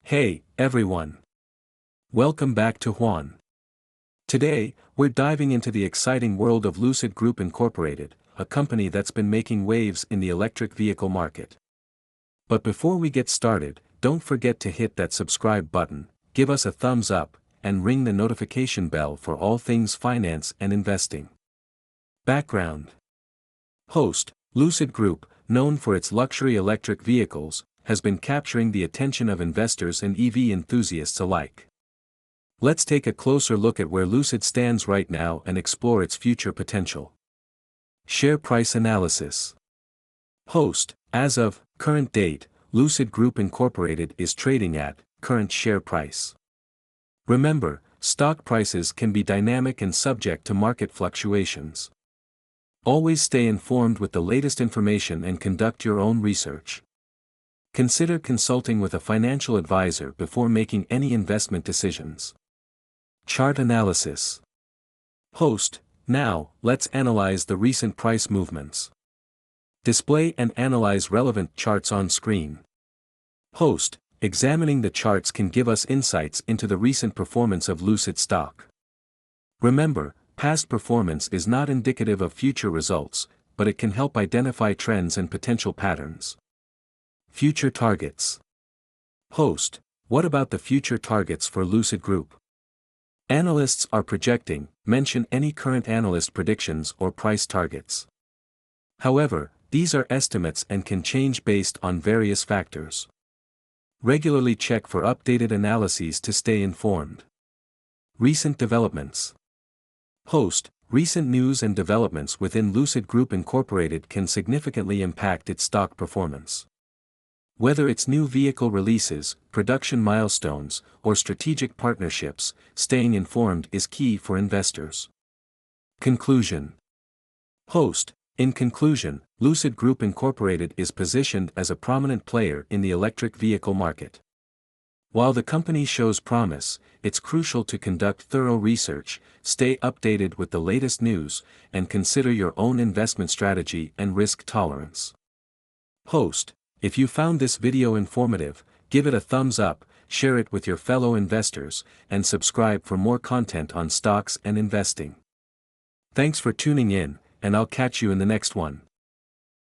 Hey, everyone. Welcome back to Juan. Today, we're diving into the exciting world of Lucid Group Incorporated, a company that's been making waves in the electric vehicle market. But before we get started, don't forget to hit that subscribe button, give us a thumbs up, and ring the notification bell for all things finance and investing. Background: Host, Lucid Group, known for its luxury electric vehicles, has been capturing the attention of investors and EV enthusiasts alike. Let's take a closer look at where Lucid stands right now and explore its future potential. Share price analysis. Host, as of current date, Lucid Group Incorporated is trading at current share price. Remember, stock prices can be dynamic and subject to market fluctuations. Always stay informed with the latest information and conduct your own research. Consider consulting with a financial advisor before making any investment decisions. Chart analysis. Host, now, let's analyze the recent price movements. Display and analyze relevant charts on screen. Host, examining the charts can give us insights into the recent performance of Lucid stock. Remember, past performance is not indicative of future results, but it can help identify trends and potential patterns. Future targets. Host, what about the future targets for Lucid Group? Analysts are projecting, mention any current analyst predictions or price targets. However, these are estimates and can change based on various factors. Regularly check for updated analyses to stay informed. Recent developments. Host, recent news and developments within Lucid Group Incorporated can significantly impact its stock performance. Whether it's new vehicle releases, production milestones, or strategic partnerships, staying informed is key for investors. Conclusion. Host, in conclusion, Lucid Group Incorporated is positioned as a prominent player in the electric vehicle market. While the company shows promise, it's crucial to conduct thorough research, stay updated with the latest news, and consider your own investment strategy and risk tolerance. Host, if you found this video informative, give it a thumbs up, share it with your fellow investors, and subscribe for more content on stocks and investing. Thanks for tuning in, and I'll catch you in the next one.